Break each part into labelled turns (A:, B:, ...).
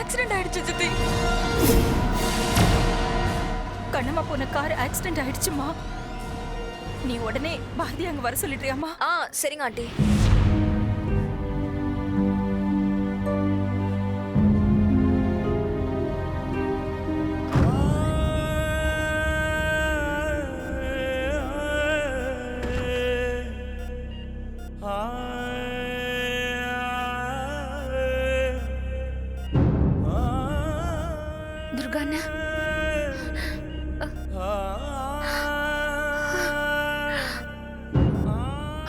A: Accident ஆயிடுச்சு சித்தி. கண்ணம்மா போன கார் ஆக்சிடென்ட் ஆயிடுச்சுமா. நீ உடனே பாரதி அங்க வர சொல்லிட்டியாமா?
B: சரிங்க ஆண்டி.
C: துர்காண்ணா,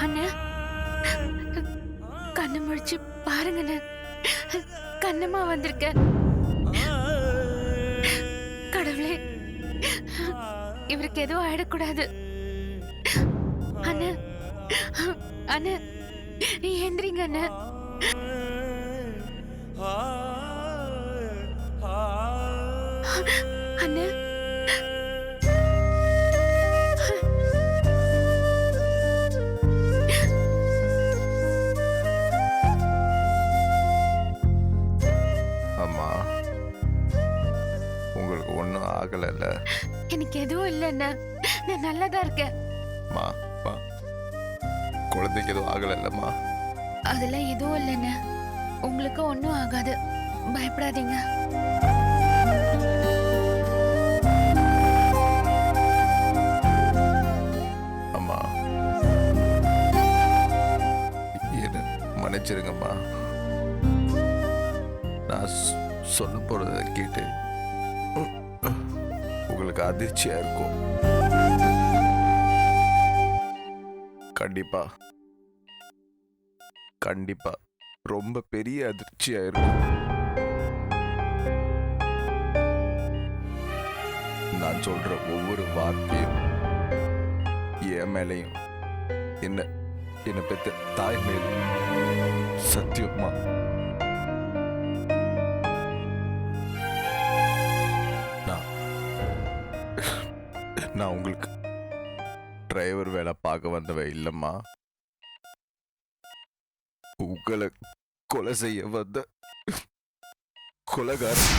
C: அண்ணா கண்ணை முடிச்சு பாருங்கண்ணா, கண்ணம்மா வந்திருக்க. கடவுளே, இவருக்கு எதுவும் ஆயிடக்கூடாது. அண்ணா அண்ணா எந்திரிங்க அண்ணா. அண்ணா
D: அம்மா, உங்களுக்கு ஒன்றும் ஆகலைல்ல?
C: எனக்கு எதுவும் இல்லை அண்ணா, நான் நல்லாதான் இருக்கேன்.
D: அம்மா, அம்மா, குழந்தைக்கு எதுவும் ஆகலைல்லம்மா?
C: அதெல்லாம் எதுவும் இல்லைண்ணா, உங்களுக்கு ஒன்றும் ஆகாது, பயப்படாதீங்க.
D: அம்மா, என்ன மன்னிச்சிருங்கம்மா. நான் சொல்ல போறத கேட்டு உங்களுக்கு அதிர்ச்சியா இருக்கும். கண்டிப்பா கண்டிப்பா ரொம்ப பெரிய அதிர்ச்சியா இருக்கும். நான் சொல்ற ஒவ்வொரு வார்த்தையும் என் மேலையும் என்ன பெத்த தாய் மேலும் சத்தியமா. நான் உங்களுக்கு டிரைவர் வேலை பார்க்க வந்தவ இல்லம்மா, உங்களை கொலை செய்ய வந்த கொலைகாரன்.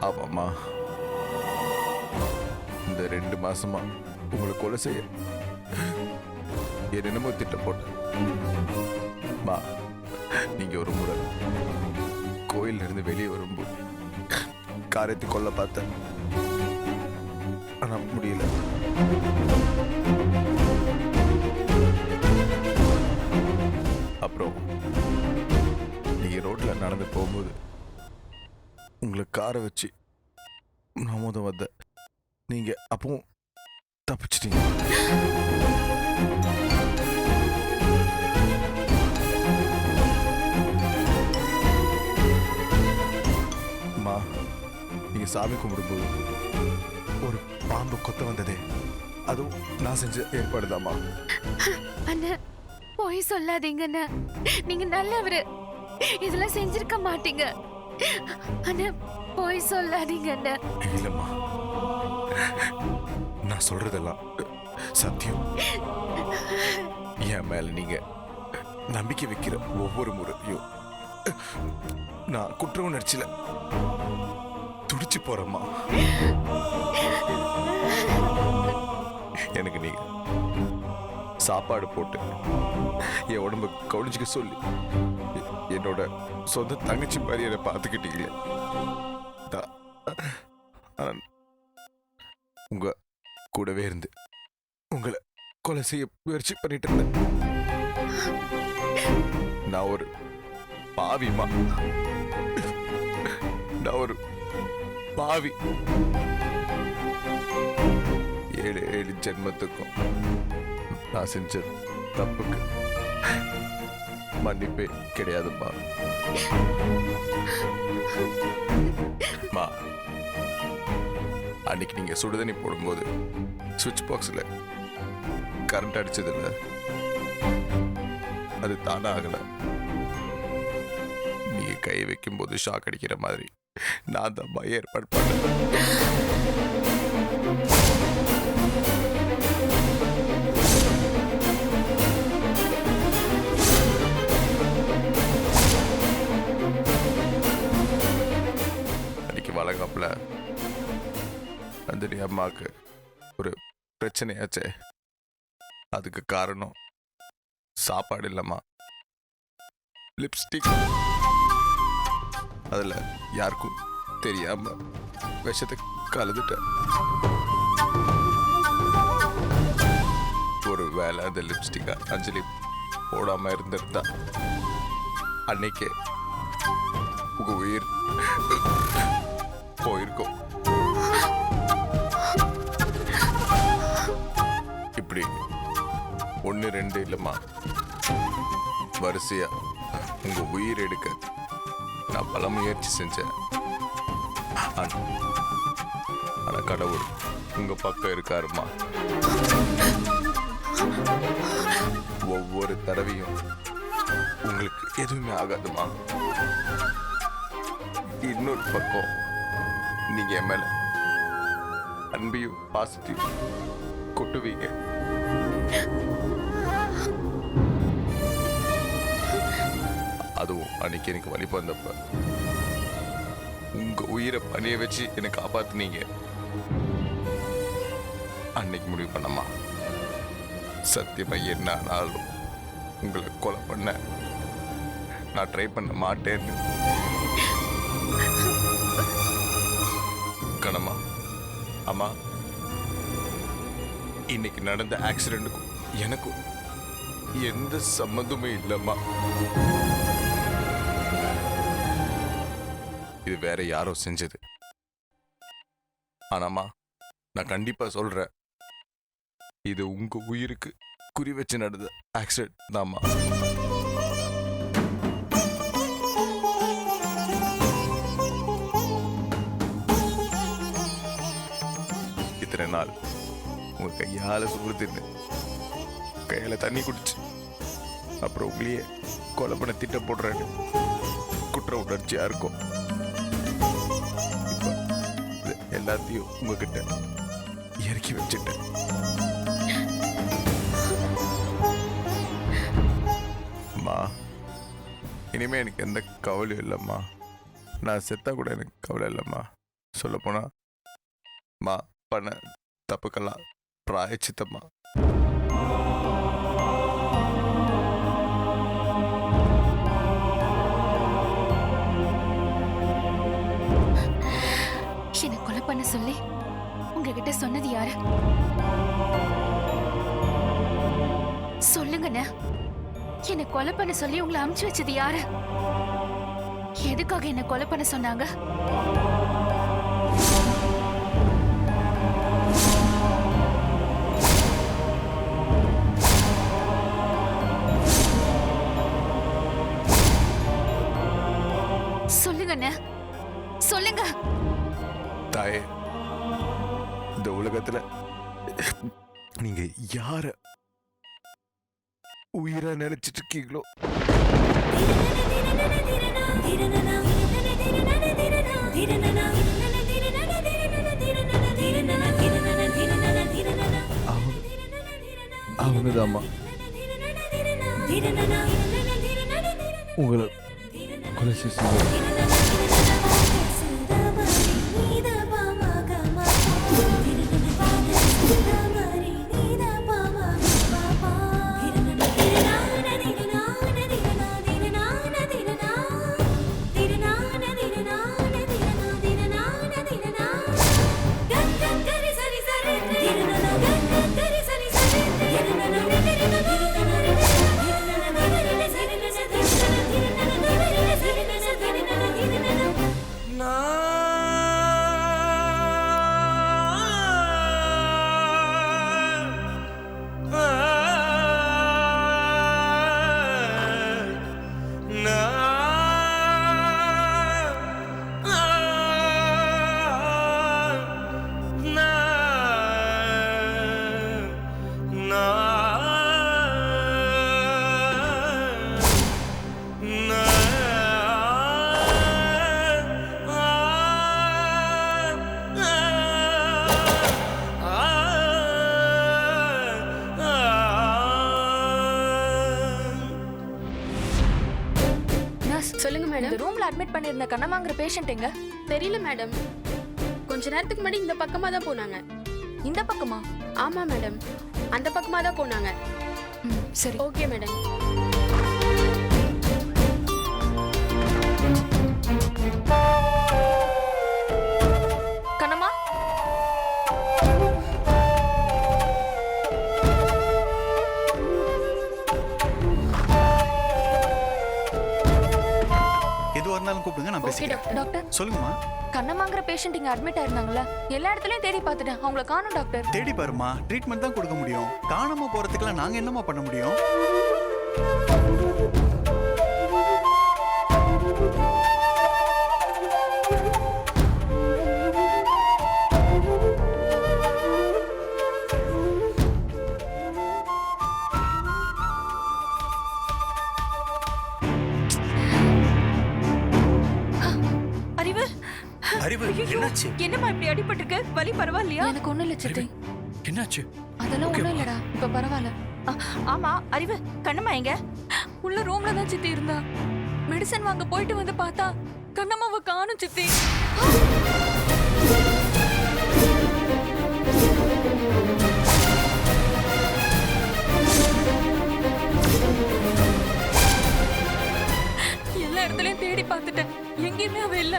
D: ஆமாம்மா, இந்த 2 மாசமா உங்களை கொலை செய்ய என்னென்னமோ திட்டம் போட்டேன். நீங்க ஒரு முறை கோயில்ல இருந்து வெளியே வரும்போது காரியத்தை கொல்ல பார்த்தேன், ஆனா முடியல. அப்புறம் நீங்க ரோட்ல நடந்து போகும்போது உங்களை காரை வச்சு நான் முத வந்த, நீங்க அப்பவும் தப்பிச்சிட்டீங்க. அம்மா, நீங்க சாமி கும்பிடும்போது ஒரு பாம்பு கொத்த வந்ததே, அதுவும் நான் செஞ்ச ஏற்பாடுதாம்மா.
C: அண்ணா போய் சொல்லாதீங்க அண்ணா, நீங்க நல்லவரு, இதெல்லாம் செஞ்சிருக்க மாட்டீங்க. அண்ணா போய் சொல்லாதீங்க அண்ணா.
D: இல்லம்மா, நான் சொல்றதெல்லாம் சத்தியம். என் மேல நீங்க நம்பிக்கை வைக்கிற ஒவ்வொரு முறையும் நான் குற்ற உணர்ச்சியில துடிச்சு போறேம்மா. எனக்கு நீங்க சாப்பாடு போட்டு என் உடம்பு கவனிச்சுக்க சொல்லி என்னோட சொந்த தங்கச்சி மாதிரி என்னை பார்த்துக்கிட்டீங்களே, உங்க கூடவே இருந்து உங்களை கொலை செய்ய முயற்சி பண்ணிட்டு இருந்தேன். நான் ஒரு பாவிமா, நான் ஒரு பாவி. 7 ஜென்மத்துக்கும் நான் செஞ்ச தப்புக்கு மன்னிப்பே கிடையாதுமா. அன்னைக்கு நீங்க சுடுதண்ணி போடும்போது சுவிட்ச் பாக்ஸ்ல கரண்ட் அடிச்சதில்ல, அது தானா ஆகல. நீங்க கை வைக்கும் போது ஷாக் அடிக்கிற மாதிரி நான் தான் ஏற்பாடு பண்ணேன். அன்னைக்கு வழங்கப்பல நந்தினி அம்மாவுக்கு ஒரு பிரச்சனையாச்சே, அதுக்கு காரணம் சாப்பாடு இல்லம்மா, லிப்ஸ்டிக். அதில் யாருக்கும் தெரியாம விஷத்தை கலந்துட்டேன். ஒரு வேலை அந்த லிப்ஸ்டிக்கை அஞ்சலி போடாம இருந்திருந்தா அன்னைக்கே உங்க உயிர் போயிருக்கும். இப்படி 1 2 இல்லம்மா, வரிசையா உங்க உயிர் எடுக்க நான் பல முயற்சி செஞ்சேன். ஆனா கடவுள் உங்க பக்கம் இருக்காருமா. ஒவ்வொரு தடவையும் உங்களுக்கு எதுவுமே ஆகாதுமா. இன்னொரு பக்கம் நீங்க என் மேல அன்பையும் பாசிட்டிவ் கொட்டுவீங்க. அதுவும் அன்னைக்கு எனக்கு வலி வந்தப்ப உங்க உயிரை பணிய வச்சு என்னை காப்பாத்துனீங்க. அன்னைக்கு முடிவு பண்ணமா, சத்தியமா என்ன ஆனாலும் உங்களை கொலை பண்ண நான் ட்ரை பண்ண மாட்டேன்னு. கணமா அம்மா, இன்னைக்கு நடந்த ஆக்சிடென்ட்டுக்கும் எனக்கும் எந்த சம்மந்தமே இல்லம்மா. இது வேற யாரோ செஞ்சது. ஆனாமா நான் கண்டிப்பா சொல்றேன், இது உங்க உயிருக்கு குறி வச்சு நடந்த ஆக்சிடென்ட் தான்மா. இத்தனை நாள் உங்க கையால சோறு தின்னு, கையால தண்ணி குடிச்சு, அப்புறம் உங்களையே கொலை பண்ண திட்ட போடுறேன்னு குற்ற உணர்ச்சியா இருக்கும். இப்ப எல்லாத்தையும் உங்ககிட்ட இறக்கி வச்சுட்டேன். அம்மா, இனிமே எனக்கு எந்த கவலையும் இல்லைம்மா. நான் செத்தா கூட எனக்கு கவலை இல்லைம்மா. சொல்ல போனா மா பண்ண தப்புக்கெல்லாம் பிராயச்சித்தம்மா.
C: என்னை கொலை பண்ண சொல்லி உங்ககிட்ட சொன்னது யாரு? சொல்லுங்கண்ணே, என்னை கொலை பண்ண சொல்லி உங்களை அமுச்சு வச்சது யாரு? எதுக்காக என்னை கொலை பண்ண சொன்னாங்க? சொல்லுங்கண்ணே, சொல்லுங்க.
D: தாயே, இந்த உலகத்துல நீங்க யார உயிரா நினைச்சிட்டு இருக்கீங்களோ அவங்கதாம்மா உங்களை கொலை செய்ய.
C: அட்மிட் பண்ணிருந்த கண்ணம்மாங்கிற பேஷண்ட் எங்க?
B: தெரியல மேடம். கொஞ்ச நேரத்துக்கு முன்னாடி இந்த பக்கமா தான் போனாங்க.
C: இந்த பக்கமா?
B: ஆமா மேடம், அந்த பக்கமா தான் போனாங்க.
C: சரி.
B: Okay madam.
C: கண்ணம்மா,
E: எதுவாக இருந்தாலும் கூப்பிடுங்க, நான்
B: ஓகே
E: பேசிக்கிறேன்.
B: டாக்டர்.
C: டாக்டர்,
E: சொல்லுங்கம்மா.
C: கண்ணம்மாங்கிற பேஷண்ட் இங்க அட்மிட் ஆயிருந்தாங்கல்ல, எல்லா இடத்துலயும் தேடி பார்த்துட்டேன், அவங்கள காணோம் டாக்டர்.
E: தேடி பாருமா, ட்ரீட்மெண்ட் தான் கொடுக்க முடியும். காணாம போறதுக்குலாம் நாங்க என்னமா பண்ண முடியும்?
A: அறிவு,
F: அறிவு,
A: ஐயையோ,
F: என்னாச்சு?
A: என்னம்மா இப்படி அடிபட்டிருக்கு? வலி பரவாயில்லையா?
C: எனக்கு ஒண்ணும் இல்ல சித்தி.
F: என்னாச்சு?
C: அதெல்லாம்
F: Okay,
C: ஒண்ணும் இல்லடா, இப்ப பரவாயில்ல.
A: ஆமா அறிவு, கண்ணம்மா எங்க?
C: உள்ள ரூம்ல தான் சித்தி இருந்தா. மெடிசன் வாங்க போயிட்டு வந்து பார்த்தா கண்ணம்மாவை காணோம் சித்தி. எல்லா இடத்துலயும் தேடி பார்த்துட்டேன், எங்கேயுமே அவ இல்ல.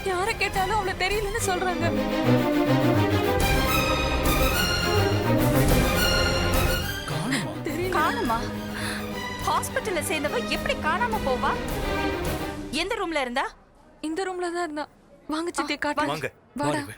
C: யார கேட்டாலும் அவள தெரியலன்னு சொல்றாங்க.
F: காணுமா?
A: காணுமா? ஹாஸ்பிடல்ல சேர்ந்தவ எப்படி காணாம போவா? எந்த ரூம்ல இருந்தா?
C: இந்த ரூம்ல தான் இருந்தா. வாங்க சித்தி காட்டு.
F: வாங்க.
C: வாடா.
F: வாங்க.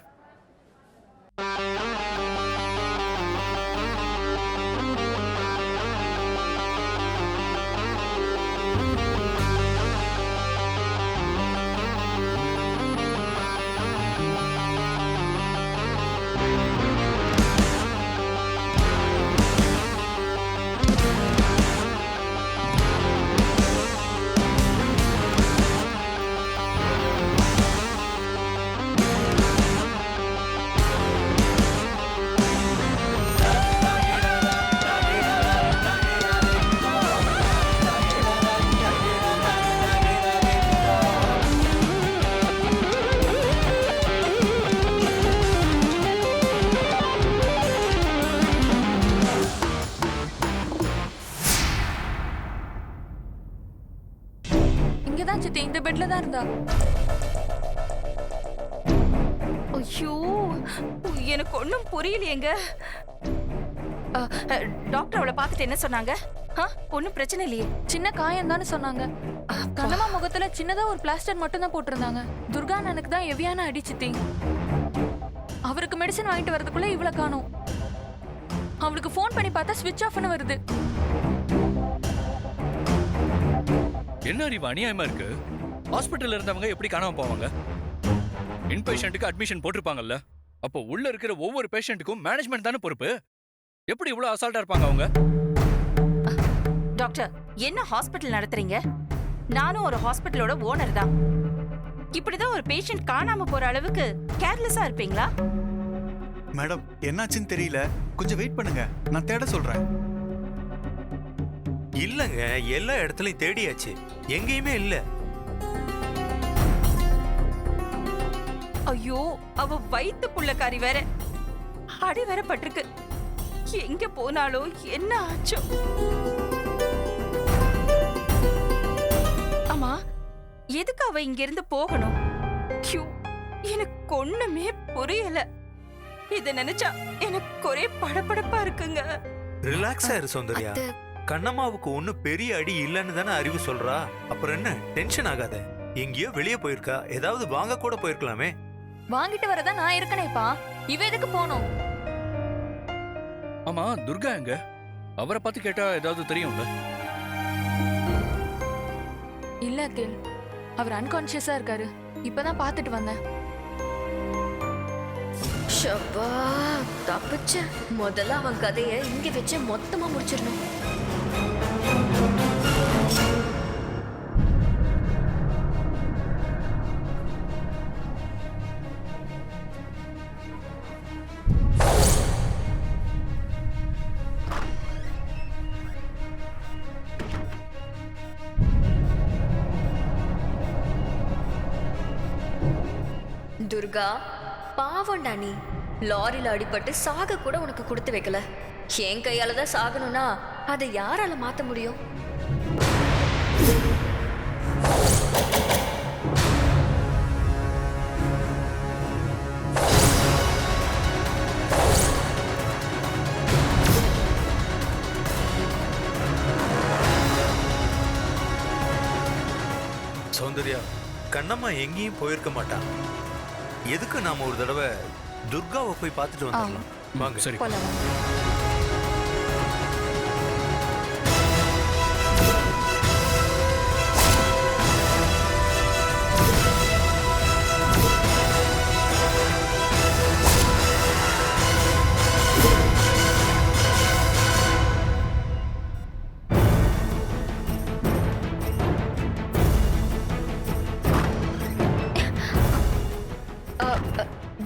C: இங்கதான் சித்தி, இந்த பெட்ல தான் இருந்தா.
A: ஐயோ, எனக்கு ஒண்ணும் புரியலையேங்க. டாக்டர் அவளை பார்த்துட்டு என்ன சொன்னாங்க? ஒன்னும் பிரச்சனை இல்லையே?
C: சின்ன காயம் தானே சொன்னாங்க. கண்ணம்மா முகத்துல சின்னதா ஒரு பிளாஸ்டர் மட்டும் தான் போட்டிருந்தாங்க. துர்கா அண்ணனுக்கு தான் ஹெவியான அடி சித்தி. அவருக்கு மெடிசன் வாங்கிட்டு வரதுக்குள்ள இவ்வளவு காணோம். அவளுக்கு ஃபோன் பண்ணி பார்த்தா ஸ்விட்ச் ஆஃப்னு வருது.
F: என்ன அறிவு அநியாயமா இருக்கு? ஹாஸ்பிட்டல்ல இருந்தவங்க எப்படி காணாம போவாங்க? இன் பேஷண்ட்டுக்கு அட்மிஷன் போட்டிருப்பாங்கல்ல, அப்போ உள்ள இருக்கிற ஒவ்வொரு பேஷண்ட்டுக்கும் மேனேஜ்மெண்ட் தானே பொறுப்பு. எப்படி இவ்வளவு அசால்ட்டா இருப்பாங்க அவங்க?
A: டாக்டர், என்ன ஹாஸ்பிட்டல் நடத்துறீங்க? நானும் ஒரு ஹாஸ்பிட்டலோட ஓனர் தான். இப்படிதான் ஒரு பேஷண்ட் காணாம போற அளவுக்கு கேர்லெஸ்ஸா இருப்பீங்களா?
E: மேடம், என்னாச்சுன்னு தெரியல, கொஞ்சம் வெயிட் பண்ணுங்க, நான் தேட சொல்றேன்.
G: இல்லங்க, எல்லா இடத்துலயும் தேடியாச்சு, எங்கேயுமே இல்ல.
A: ஐயோ, அவ வயித்து புள்ளக்காரி வேற, அடி வேற பட்டிருக்கு. எங்க போனாலோ என்ன ஆச்சோ? ஆமா, எதுக்கு அவ இங்க இருந்து போகணும்? ஐயோ, எனக்கு ஒண்ணுமே புரியல. இத நினைச்சா எனக்கு ஒரே படபடப்பா இருக்குங்க.
G: ரிலாக்ஸா இரு சௌந்தர்யா. கண்ணம்மாவுக்கு ஒன்னும் பெரிய அடி இல்லன்னு தானே அறிவு சொல்றா. அப்புறம் என்ன, டென்ஷன் ஆகாத. எங்கேயோ வெளியே போயிருக்கா, ஏதாவது வாங்க கூட போயிருக்கலாமே.
C: வாங்கிட்டு வரதா நான் இருக்கனேப்பா, இவ எதுக்கு போனோம்?
F: ஆமா, துர்கா எங்க? அவரை பார்த்து கேட்டா ஏதாவது தெரியும்ல?
C: இல்ல அத்தில், அவர் அன்கான்ஷியஸா இருக்காரு. இப்பதான் பார்த்துட்டு வந்தேன்.
H: ஷப்பா, தப்பிச்ச. முதல்ல அவன் கதையை இங்க வச்சு மொத்தமா முடிச்சிடணும். துர்கா பாவம்டா நீ. லாரியில அடிபட்டு சாக கூட உனக்கு கொடுத்து வைக்கல. என் கையால தான் சாகணும்னா அதை யாரால மாத்த முடியும்?
G: சௌந்தர்யா, கண்ணம்மா எங்கேயும் போயிருக்க மாட்டான். எதுக்கு நாம ஒரு தடவை துர்காவை போய் பார்த்துட்டு வந்துடலாம். வாங்க.
F: சரி.
A: போலாம்.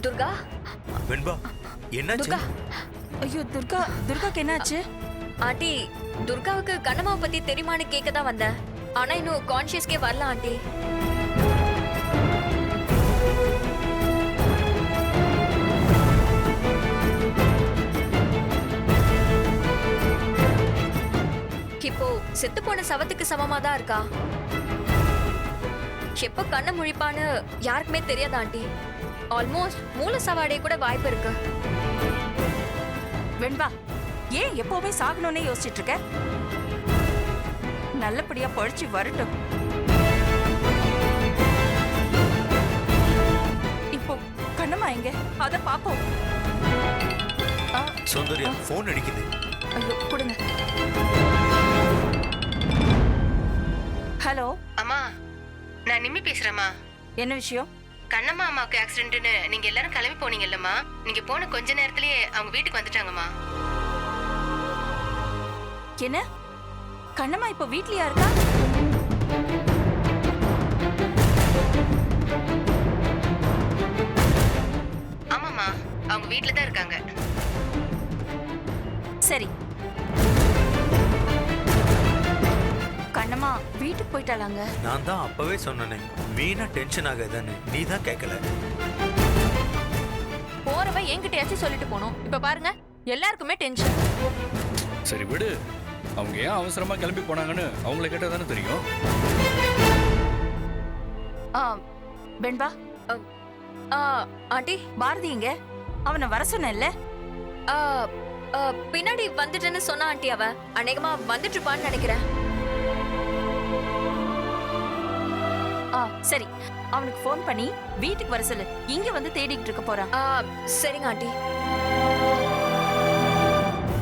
H: துர்கா,
G: வெண்பா, என்னாச்சு?
H: துர்கா.
A: ஐயோ துர்காக்கு என்னாச்சு?
H: ஆண்டி, துர்காவுக்கு கண்ணம்மாவை பத்தி தெரியுமான்னு கேட்க தான் வந்தேன். ஆனா இன்னும் கான்ஷியஸ்க்கே வரல ஆண்டி. இப்போ செத்து போன சவத்துக்கு சமமா தான் இருக்கா. எப்ப கண்ணை முழிப்பான்னு யாருக்குமே தெரியாது ஆண்டி. ஆல்மோஸ்ட் மூல சவாடே கூட வாய்ப்பு இருக்கு.
A: வெண்பா, ஏன் எப்பவுமே சாகணும்னே யோசிச்சுட்டு இருக்க? நல்லபடியா பொழைச்சு வரட்டும். இப்போ கண்ணம்மா எங்க? அத பாப்போம்.
G: சௌந்தர்யா, போன் அடிக்குது.
A: ஐயோ, கொடுங்க. ஹலோ
I: அம்மா, நான் நிம்மி பேசுறேம்மா.
A: என்ன விஷயம்?
I: கண்ணம்மா அம்மாவுக்கு ஆக்சிடென்ட்னு நீங்க எல்லாரும் கிளம்பி போனீங்கல்லம்மா. நீங்க போன கொஞ்ச நேரத்திலேயே அவங்க வீட்டுக்கு வந்துட்டாங்கம்மா.
A: என்ன? கண்ணம்மா இப்ப வீட்லயா இருக்கா?
I: ஆமாம்மா, அவங்க வீட்ல தான் இருக்காங்க.
A: சரி. கண்ணம்மா வீட்டுக்கு போயிட்டாளாங்க.
G: நான் தான் அப்பவே சொன்னேனே, வீணா டென்ஷன் ஆகாதான்னு. நீ தான் கேட்கல.
C: போறவ என்கிட்டயாச்சும் சொல்லிட்டு போனோம். இப்ப பாருங்க, எல்லாருக்குமே டென்ஷன்.
F: சரி விடு. அவங்க ஏன் அவசரமா கிளம்பி போனாங்கன்னு அவங்கள கேட்டா தானே தெரியும்.
A: வெண்பா,
H: ஆண்டி,
A: பாரதி எங்க? அவனை வர சொன்னேன்ல.
H: பின்னாடி வந்துட்டுன்னு சொன்னா ஆண்டி. அவ அநேகமா வந்துட்டு இருப்பான்னு நினைக்கிறேன்.
A: சரி, அவனுக்கு ஃபோன் பண்ணி வீட்டுக்கு வர சொல்லு. இங்க வந்து தேடிட்டு இருக்க போறான்.
H: சரிங்க ஆண்டி.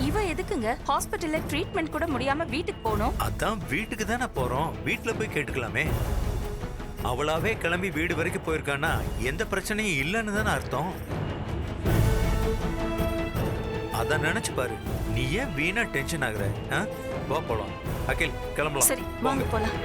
A: இவ எதுக்குங்க ஹாஸ்பிடல்ல ட்ரீட்மெண்ட் கூட முடியாம வீட்டுக்கு போகணும்?
G: அதான் வீட்டுக்கு தானே போறோம். வீட்டுல போய் கேட்டுக்கலாமே. அவளாவே கிளம்பி வீடு வரைக்கும் போயிருக்கானா எந்த பிரச்சனையும் இல்லைன்னு தானே அர்த்தம். அத நினைச்சு பாரு. நீ ஏன் வீணா டென்ஷன் ஆகுற? வா போலாம். அகில், கிளம்பலாம்.
A: சரி, வாங்க போலாம்.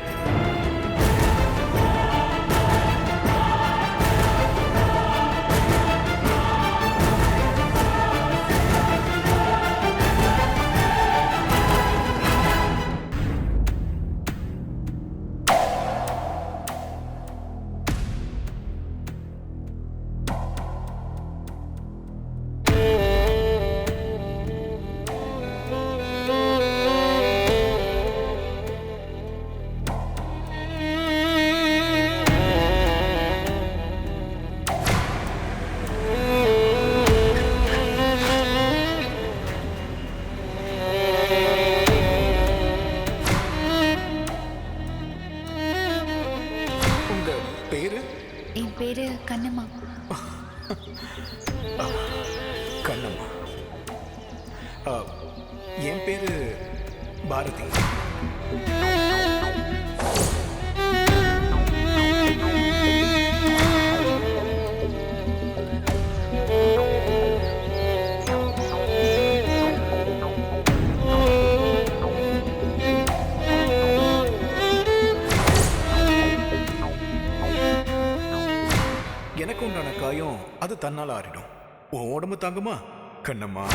B: என் பேரு கண்ணம்மா.
E: கண்ணம்மா, என் பேரு பாரதி. எனக்கு உண்டான காயம் அது தன்னால ஆறிடும். உன் உடம்பு தாங்குமா கண்ணம்மா?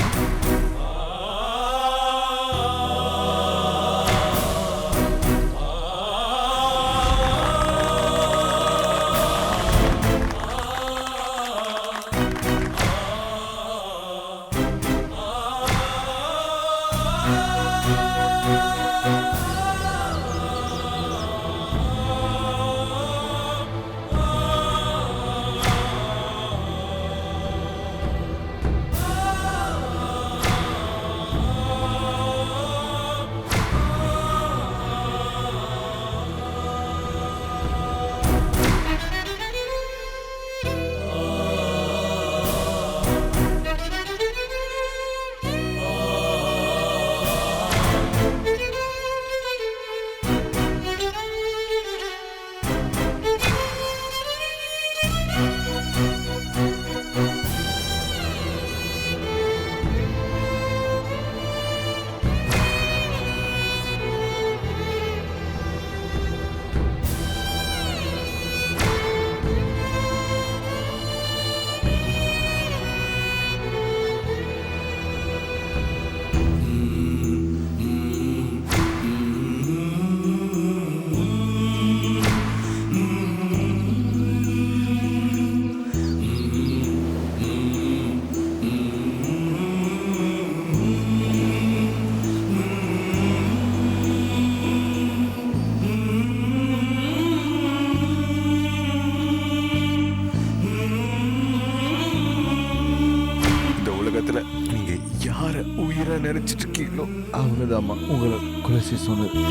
D: நினைச்சிட்டு இருக்கீங்களோ அவங்க தாம்மா உங்களை கொலை செய்ய சொன்னது.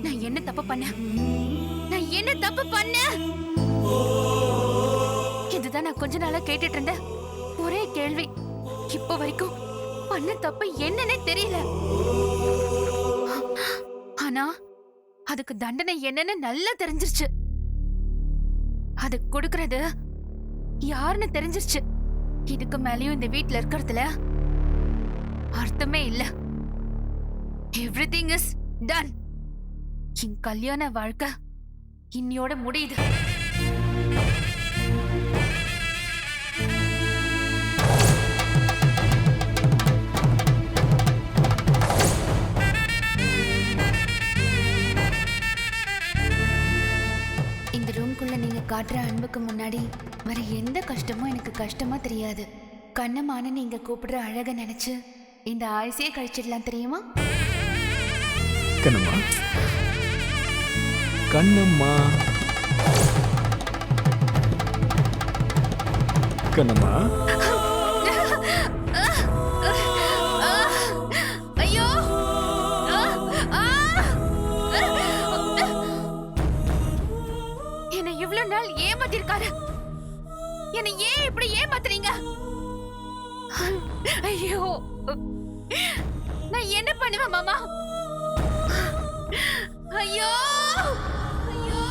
B: நான் என்ன தப்பு பண்ணேன்? நான் என்ன தப்பு பண்ணேன்? இதுதான் நான் கொஞ்ச நாளா கேட்டுட்டு இருந்தேன் ஒரே கேள்வி. இப்ப வரைக்கும் பண்ண தப்பு என்னன்னே தெரியல. ஆனா அதுக்கு தண்டனை என்னன்னு நல்லா தெரிஞ்சிருச்சு. அது கொடுக்கறது யாருன்னு தெரிஞ்சிருச்சு. இதுக்கு மேலயும் இந்த வீட்ல இருக்கிறதுல அர்த்தமே இல்ல. Everything is done. என் கல்யாண வாழ்க்கை இன்னையோட முடியுது. இந்த ரூம்குள்ள நீங்க காட்டுற அன்புக்கு முன்னாடி வேற எந்த கஷ்டமும் எனக்கு கஷ்டமா தெரியாது. கண்ணமான நீங்க கூப்பிடுற அழக நினைச்சு இந்த ஆயுசே கழிச்சிடலாம் தெரியுமா?
E: கண்ணம்மா கண்ணம்மா கண்ணம்மா
B: ஐயோ! என்னை இவ்வளவு நாள் ஏமாத்திருக்காரு. என்னை ஏன் இப்படி ஏமாத்துறீங்க? ஐயோ! நான் என்ன பண்ணுவேன் மாமா? ஐயோ! ஐயோ!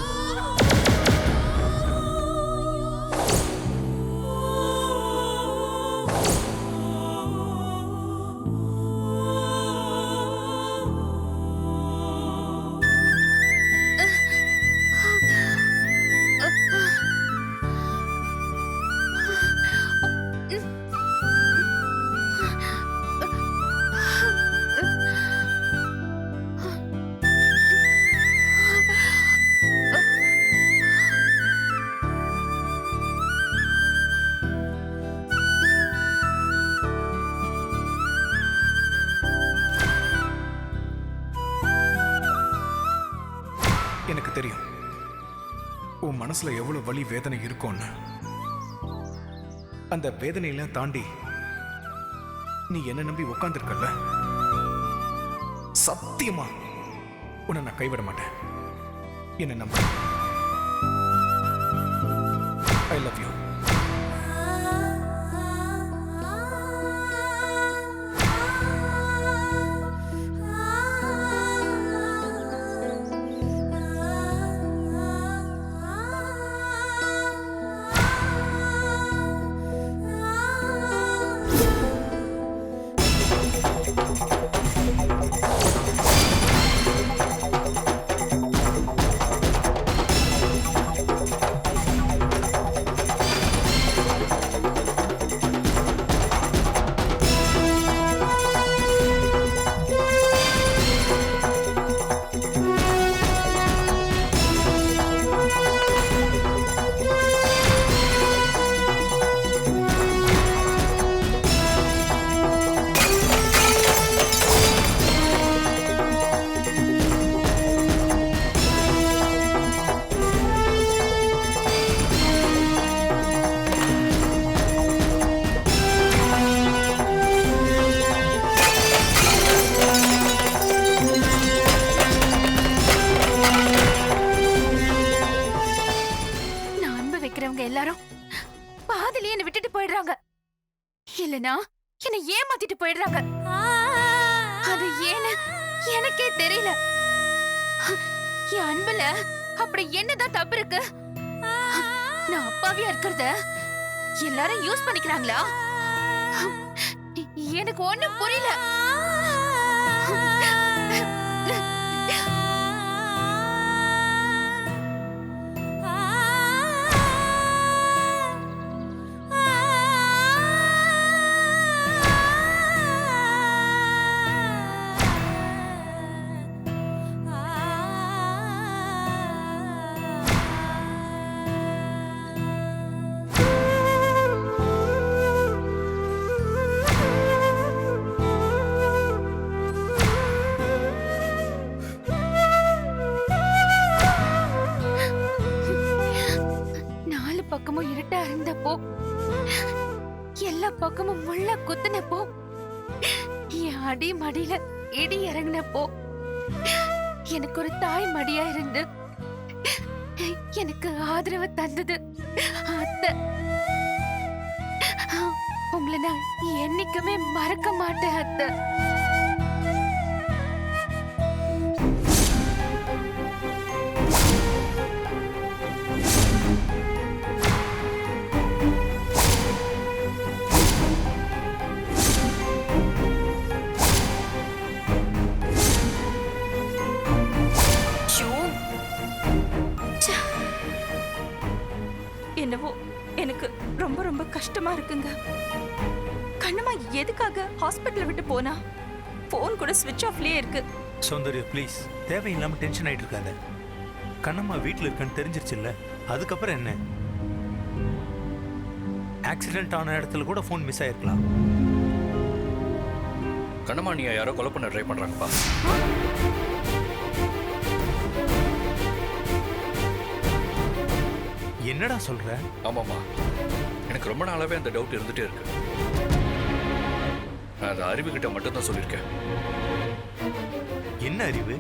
E: எனக்கு தெரியும் உன் மனசுல எவ்வளவு வலி வேதனை இருக்கும்னு. அந்த வேதனையெல்லாம் தாண்டி நீ என்ன நம்பி உட்கார்ந்துருக்கல, சத்தியமா உன்னை நான் கைவிட மாட்டேன். என்ன நம்ப. I love you. எல்லாரும் பாதிலே என்ன விட்டுட்டு போயிடுறாங்க, இல்லனா என்ன ஏமாத்திட்டு போயிடுறாங்க. அது ஏன்னு எனக்கே தெரியல. என் அன்புல அப்படி என்னதான் தப்பு இருக்கு? நான் அப்பாவியா இருக்கிறத எல்லாரும் யூஸ் பண்ணிக்கிறாங்களா? எனக்கு ஒண்ணும் புரியல. பக்கமும் இருட்டா இருந்தப்போ, எல்லா பக்கமும் முள்ள குத்துனப்போ
B: என் அடி மடியில இடி இறங்கினப்போ எனக்கு ஒரு தாய் மடியா இருந்து எனக்கு ஆதரவு தந்தது அத்தை. உங்களை நான் என்னைக்குமே மறக்க மாட்டேன் அத்தை.
A: என்னவோ எனக்கு ரொம்ப ரொம்ப கஷ்டமா இருக்குங்க. கண்ணம்மா எதுக்காக ஹாஸ்பிட்டல் விட்டு போனா? போன் கூட ஸ்விட்ச் ஆஃப்லயே இருக்கு.
G: சௌந்தர்யா ப்ளீஸ், தேவையில்லாம டென்ஷன் ஆயிட்டு இருக்காத. கண்ணம்மா வீட்டில் இருக்கான்னு தெரிஞ்சிருச்சுல்ல, அதுக்கப்புறம் என்ன? ஆக்சிடென்ட் ஆன இடத்துல கூட ஃபோன் மிஸ் ஆயிருக்கலாம்.
F: கண்ணம்மா நீ யாரோ கொலை பண்ண ட்ரை பண்றாங்கப்பா.
G: என்னடா சொல்ற?
F: ஆமாம்மா, எனக்கு ரொம்ப நாளாவே அந்த டவுட் இருந்துட்டே இருக்கு. நான் அதை அறிவுகிட்ட மட்டும்தான் சொல்லியிருக்கேன்.
G: என்ன அறிவு?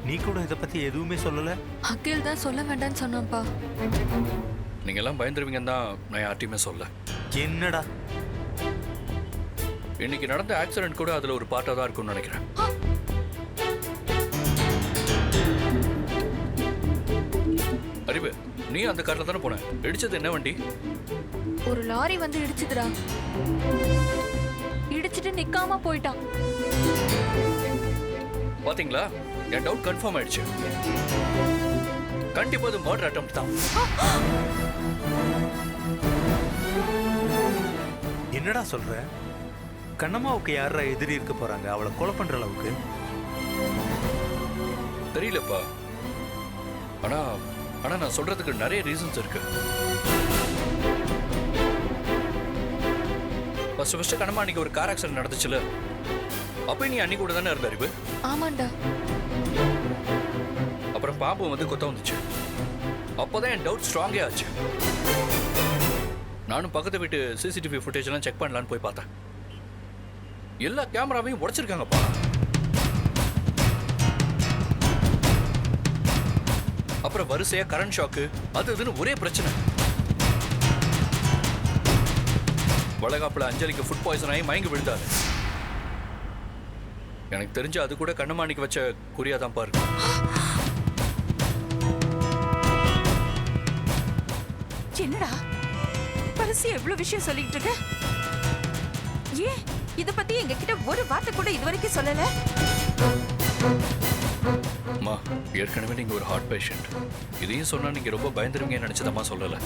G: நீ கூட இதை பத்தி எதுவுமே சொல்லல.
C: அகில் தான் சொல்ல வேண்டாம்னு சொன்னான்ப்பா.
F: நீங்க எல்லாம் பயந்துருவீங்கன்னு தான் நான் யார்ட்டையுமே சொல்ல.
G: என்னடா?
F: இன்னைக்கு நடந்த ஆக்சிடென்ட் கூட அதுல ஒரு பார்ட்டா தான் இருக்கும்னு நினைக்கிறேன். அறிவு, நீ அந்த கார்ல தானே போன? இடிச்சது என்ன வண்டி?
C: ஒரு லாரி வந்து இடிச்சுதுடா. இடிச்சிட்டு நிக்காம போயிட்டான்.
F: பாத்தீங்களா, என் டவுட் கன்ஃபார்ம் ஆயிடுச்சு. கண்டிப்பா அது மர்டர் அட்டெம்ப்ட் தான்.
G: என்னடா சொல்ற? கண்ணம்மாவுக்கு யாரா எதிரி இருக்க போறாங்க அவளை கொலை பண்ற அளவுக்கு?
F: தெரியலப்பா. ஆனா ஆனா நான் சொல்றதுக்கு நிறைய ரீசன்ஸ் இருக்கு. ஃபர்ஸ்ட் கண்ணம்மா அன்னைக்கு ஒரு கார் ஆக்சிடென்ட் நடந்துச்சுல, அப்ப நீ அன்னைக்கு கூட தானே இருந்த அறிவு?
C: ஆமாண்டா.
F: அப்புறம் பாம்பு வந்து கொத்த வந்துச்சு. அப்போதான் என் டவுட் ஸ்ட்ராங்கே ஆச்சு. நானும் பக்கத்து வீட்டு சிசிடிவி ஃபுட்டேஜ் எல்லாம் செக் பண்ணலான்னு போய் பார்த்தேன். எல்லா கேமராவையும் உடைச்சிருக்காங்கப்பா. அப்புறம் வரிசையா கரண்ட் ஷாக்கு அது இதுன்னு ஒரே பிரச்சனை. வளகாப்புல அஞ்சலிக்கு ஃபுட் பாய்சன் ஆகி மயங்கி விழுந்தாரு. எனக்கு தெரிஞ்சு அது கூட கண்ணமாணிக்கு வச்ச குறியாதான் பாருங்க.
A: என்னடா பரிசு எவ்வளவு விஷயம் சொல்லிட்டு இருக்க? ஏன் இத பத்தி எங்க கிட்ட ஒரு வார்த்தை கூட இதுவரைக்கும் சொல்லல?
F: அம்மா, ஏற்கனவே நீங்க ஒரு ஹார்ட் பேஷண்ட். இதையும் சொன்னா நீங்க ரொம்ப பயந்துருவீங்கன்னு நினைச்சதம்மா சொல்லல.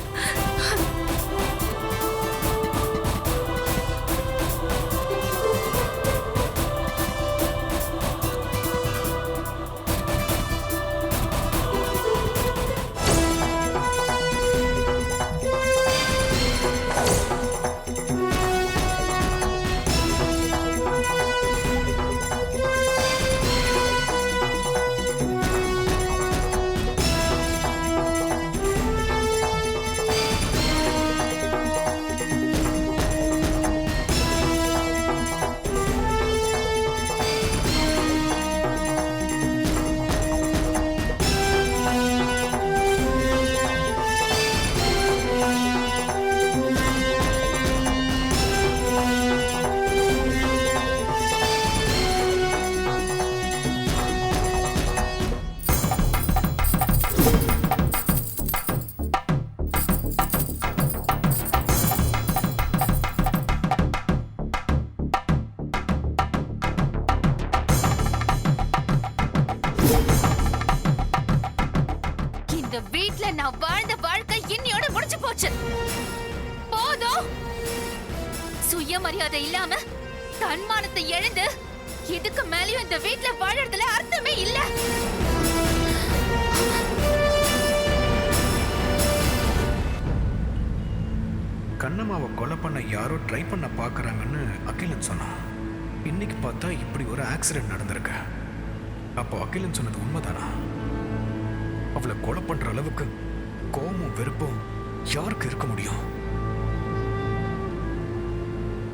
B: நான் வாழ்ந்த வாழ்க்கை இன்னையோட முடிஞ்சு போச்சு. போதும். சுயமரியாதை இல்லாம தன்மானத்தை இழந்து இதுக்கு மேலயும் இந்த வீட்ல வாழறதுல அர்த்தமே இல்ல.
E: கண்ணம்மாவை கொலை பண்ண யாரோ ட்ரை பண்ண பாக்குறாங்கன்னு அகிலன் சொன்னான். இன்னைக்கு பார்த்தா இப்படி ஒரு ஆக்சிடென்ட் நடந்திருக்கு. அப்போ அகிலன் சொன்னது உண்மைதானா? அவளை கொலை பண்ற அளவுக்கு கோபமும் வெறுப்பும் யாருக்கு இருக்க முடியும்?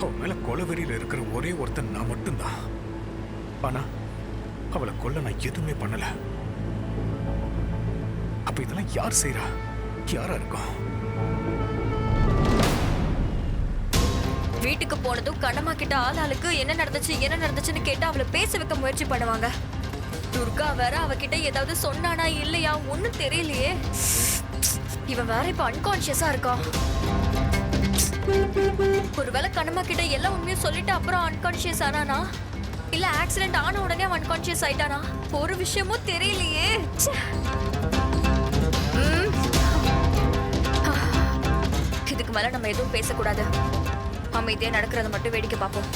E: அவன் மேல கொலை வெறியில இருக்கிற ஒரே ஒருத்தன் நான் மட்டும்தான். ஆனா அவளை கொல்ல நான் எதுவுமே பண்ணல. அப்ப இதெல்லாம் யார் செய்யறா? யாரா இருக்கும்?
H: வீட்டுக்கு போனதும் கண்ணம்மா கிட்ட ஆளாளுக்கு என்ன நடந்துச்சுன்னு கேட்டு அவளை பேச வைக்க முயற்சி பண்ணுவாங்க. துர்கா வேற அவகிட்ட ஏதாவது சொன்னானா இல்லையா ஒன்னும் தெரியலையே. இவன் வேற இப்ப அன்கான்சியஸா இருக்கா. ஒருவேளை கண்ணம்மா கிட்ட எல்லா உண்மையும் சொல்லிட்டு அப்புறம் அன்கான்சியஸ் ஆனானா, இல்ல ஆக்சிடென்ட் ஆன உடனே அவன் அன்கான்சியஸ் ஆயிட்டானா, ஒரு விஷயமும் தெரியலையே. இதுக்கு மேல நம்ம எதுவும் பேசக்கூடாது. அமைதியா நடக்கிறத மட்டும் வேடிக்கை பார்ப்போம்.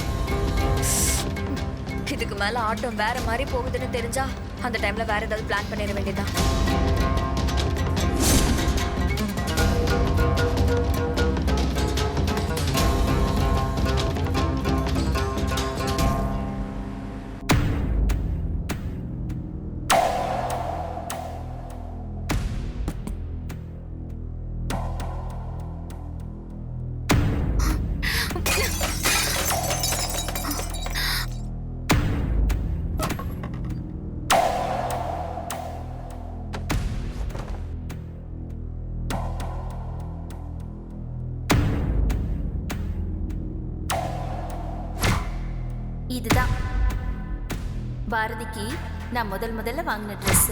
H: இதுக்கு மேல ஆட்டம் வேற மாதிரி போகுதுன்னு தெரிஞ்சா அந்த டைம்ல வேற ஏதாவது பிளான் பண்ணிட வேண்டியதான்.
B: இதுதான் பாரதிக்கு நான் முதல்ல வாங்கின ட்ரெஸ்.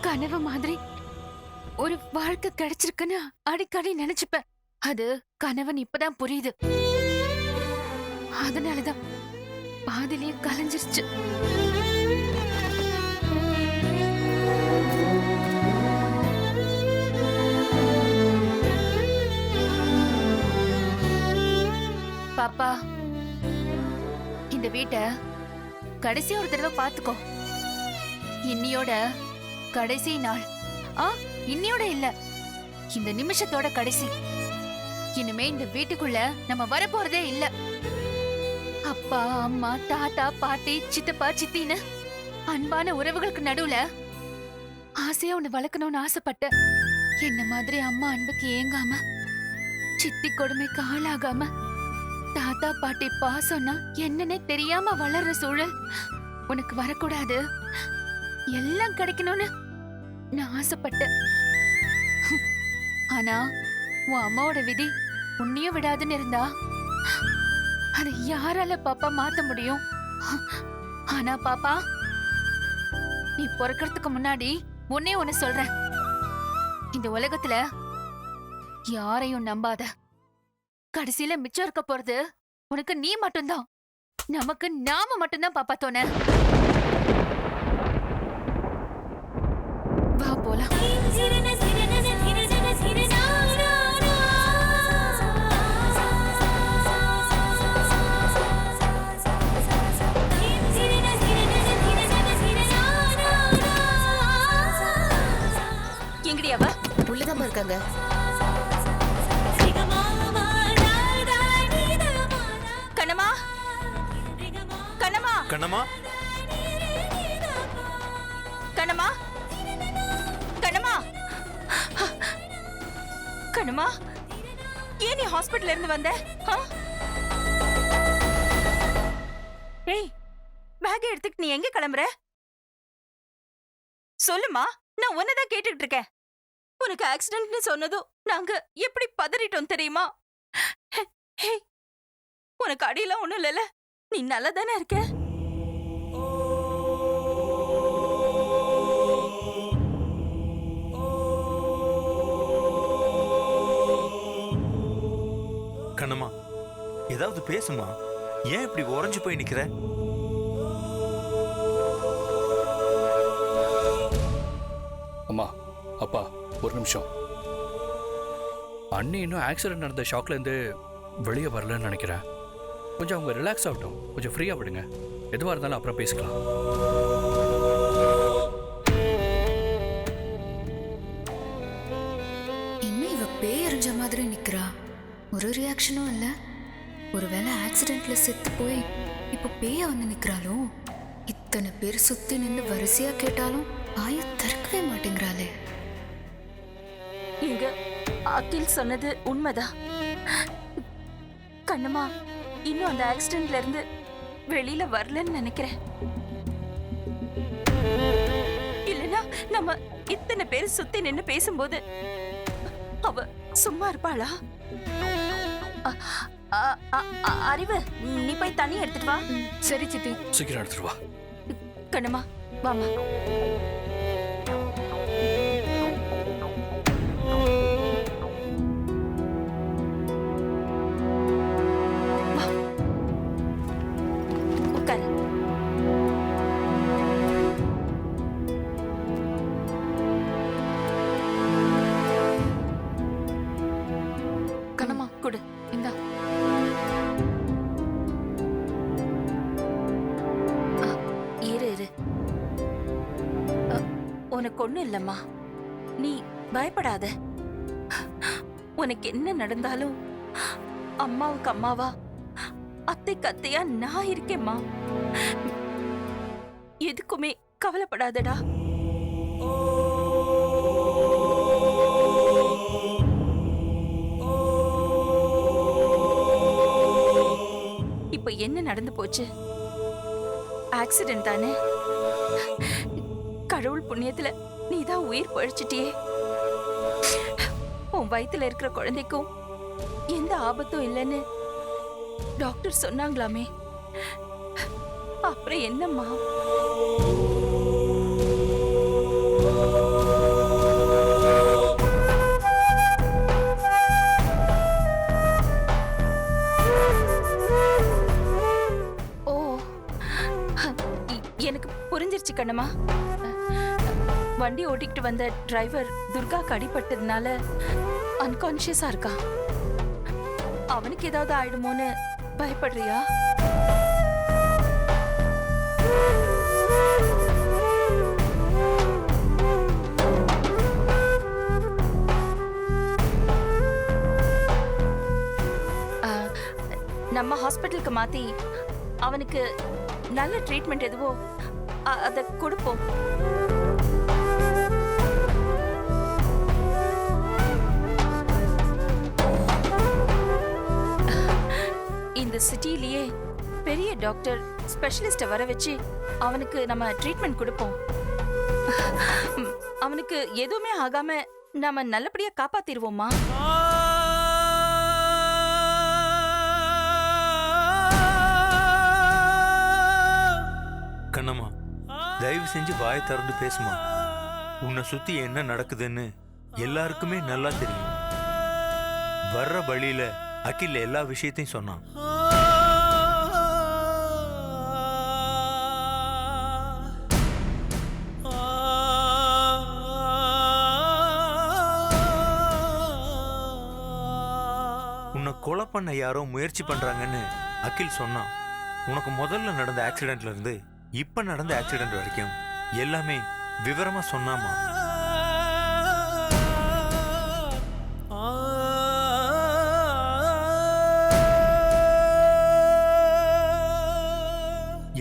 B: கனவு மாதிரி ஒரு வாழ்க்கை கிடைச்சிருக்குன்னு அடிக்கடி நினைச்சுப்பேன். அது கனவன் இப்பதான் புரியுது. அதனாலதான் பாதிலேயே கலைஞ்சிருச்சு. பாப்பா, இந்த வீட்டை கடைசி ஒரு தடவை பாத்துக்கோ. இன்னியோட கடைசி நாள். இன்னியோட இல்ல, இந்த நிமிஷத்தோட கடைசி. இனிமே இந்த வீட்டுக்குள்ள நம்ம வரப்போறதே இல்ல. அப்பா, அம்மா, தாத்தா, பாட்டி, சித்தப்பா, சித்தின்னு அன்பான உறவுகளுக்கு நடுவுல ஆசையா ஒண்ணு வளர்க்கணும்னு ஆசைப்பட்ட. என்ன மாதிரி அம்மா அன்புக்கு ஏங்காம, சித்தி கொடுமைக்கு ஆளாகாம, தாத்தா பாட்டி பாசம்னா என்னன்னே தெரியாம வளர்ற சூழல் உனக்கு வரக்கூடாது. எல்லாம் கிடைக்கணும்னு நான் ஆசைப்பட்டேன். ஆனா உன் அம்மாவோட விதி உன்னையும் விடாதுன்னு இருந்தா அதை யாரால பாப்பா மாத்த முடியும்? ஆனா பாப்பா, நீ பிறக்கிறதுக்கு முன்னாடி ஒன்னே ஒன்னு சொல்றேன். இந்த உலகத்துல யாரையும் நம்பாத. கடைசியில மிச்சம் இருக்க போறது உனக்கு நீ மட்டும்தான். நமக்கு நாம மட்டும்தான் பாப்பா தோண. வா போலாம்.
A: எங்கடி அவ?
B: உள்ளதாம இருக்காங்க.
A: கண்ணம்மா, கண்ணம்மா,
G: கண்ணம்மா,
A: கண்ணம்மா, கண்ணம்மா, கண்ணம்மா, ஏன் நீ ஹாஸ்பிட்டல்ல இருந்து வந்த? ஏய், பேக் எடுத்துட்டு நீ எங்க கிளம்புற? சொல்லுமா, நான் உன்னதான் கேட்டுக்கிட்டு இருக்கேன். உனக்கு ஆக்சிடென்ட்னு சொன்னதும் நாங்க எப்படி பதறிட்டோம் தெரியுமா? ஹே, உனக்கு அடியெல்லாம் ஒண்ணும் இல்லைல்ல? நீ நல்லா தானே இருக்க?
G: கண்ணம்மா, ஏதாவது பேசுமா. ஏன் இப்படி உறைஞ்சு போய் நிக்கிற?
F: அம்மா, அப்பா, ஒரு நிமிஷம். அண்ணி இன்னும் ஆக்சிடென்ட் நடந்த ஷாக்ல இருந்து வெளியே வரலன்னு நினைக்கிறேன். கொஞ்சம் அவங்க ரிலாக்ஸ் ஆகட்டும், கொஞ்சம் ஃப்ரீயா விடுங்க. எதுவாக இருந்தாலும் அப்புறம் பேசிக்கலாம்.
B: இன்னும் இவ பேய் எறிஞ்ச மாதிரி நிக்கிறா. ஒரு ரியாக்ஷனும் இல்ல. ஒருவேளை ஆக்சிடென்ட்ல செத்து போய் இப்ப பேய வந்து நிக்கிறாளோ? இத்தனை பேர் சுத்தி நின்று வரிசையா கேட்டாலும் வாய திறக்கவே மாட்டேங்கிறாளே.
A: இங்க அகில் சொன்னது உண்மைதான். கண்ணம்மா இன்னும் அந்த ஆக்சிடென்ட்ல இருந்து வெளியில வரலன்னு நினைக்கிறேன். இல்லனா நம்ம இத்தனை பேர் சுத்தி நின்னு பேசும்போது அவ சும்மா இருப்பாளா? அறிவு, நீ போய் தண்ணி எடுத்துட்டு வா.
C: சரி சித்தி.
F: சீக்கிரம் எடுத்துட்டு வா.
A: கண்ணம்மா வாமா.
C: கண்ணம்மா
A: கொடு.
C: இந்தா.
A: இரு இரு. உனக்கு ஒண்ணும் இல்லம்மா, நீ பயப்படாத. உனக்கு என்ன நடந்தாலும் அம்மாவுக்கு அம்மாவா, அத்தைக்கு அத்தையா நான் இருக்கேம்மா. எதுக்குமே கவலைப்படாதடா. இப்ப என்ன நடந்து போச்சு? ஆக்சிடென்ட் தானே. கடவுள் புண்ணியத்துல நீதான் உயிர் பழிச்சிட்டியே. உன் வயித்துல இருக்கிற குழந்தைக்கும் எந்த ஆபத்தும் இல்லைன்னு டாக்டர் சொன்னாங்களாமே. அப்புறம் என்னம்மா? ஓ, எனக்கு புரிஞ்சிருச்சு கண்ணம்மா. வண்டி ஓட்டிக்கிட்டு வந்த டிரைவர் துர்காக்கு அடிபட்டதுனால அன்கான்ஷியஸா இருக்கான். அவனுக்கு ஏதாவது ஆயிடுமோன்னு பயப்படுறியா? நம்ம ஹாஸ்பிட்டலுக்கு மாத்தி அவனுக்கு நல்ல ட்ரீட்மெண்ட் எதுவோ அதை கொடுப்போம். இந்த சிட்டிலேயே பெரிய டாக்டர் ஸ்பெஷலிஸ்ட வர வச்சு அவனுக்கு நம்ம ட்ரீட்மெண்ட் கொடுப்போம். அவனுக்கு எதுவுமே ஆகாம நாம நல்லபடியா காப்பாத்திடுவோமா?
G: கண்ணம்மா, தயவு செஞ்சு வாயை திறந்து பேசுமா. உன்னை சுத்தி என்ன நடக்குதுன்னு எல்லாருக்குமே நல்லா தெரியும். வர்ற வழியில அகில் எல்லா விஷயத்தையும் சொன்னான். உன்னை கொலை பண்ண யாரோ முயற்சி பண்றாங்கன்னு அகில் சொன்னான். உனக்கு முதல்ல நடந்த ஆக்சிடென்ட்ல இருந்து இப்ப நடந்த ஆக்சிடென்ட் வரைக்கும் எல்லாமே விவரமா சொன்னாமா.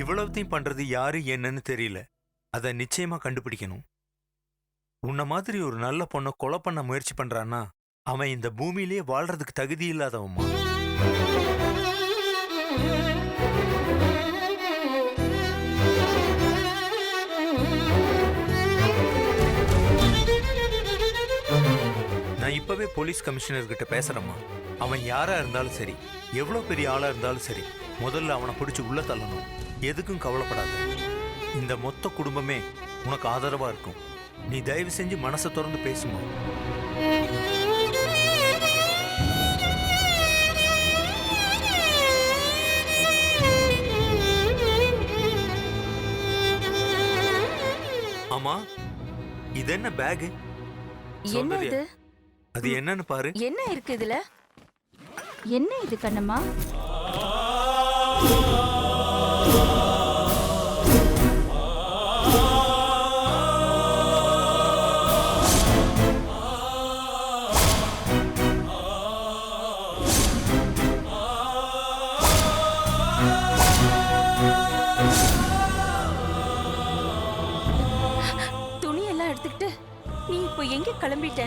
G: இவ்வளவுத்தையும் பண்றது யாரு என்னன்னு தெரியல. அதை நிச்சயமா கண்டுபிடிக்கணும். உன்ன மாதிரி ஒரு நல்ல பொண்ணை கொலை பண்ண முயற்சி பண்றான்னா அவன் இந்த பூமியிலேயே வாழ்றதுக்கு தகுதி இல்லாதவமா. போலீஸ் கமிஷனர் கிட்ட பேசுறேம்மா. அவன் யாரா இருந்தாலும் சரி, எவ்வளவு பெரிய ஆளா இருந்தாலும் சரி, முதல்ல அவனை பிடிச்சி உள்ள தள்ளணும். எதுக்கும் கவலைப்படாத. இந்த மொத்த குடும்பமே உனக்கு ஆதரவா இருக்கும். நீ தயவு செஞ்சு மனசை திறந்து பேசுமா. ஆமா, இது என்ன பேக்?
A: என்ன இது?
G: அது என்னன்னு பாரு.
A: என்ன இருக்கு இதுல? என்ன இது கண்ணம்மா? துணி எல்லாம் எடுத்துக்கிட்டு நீ இப்போ எங்க கிளம்பிட்ட?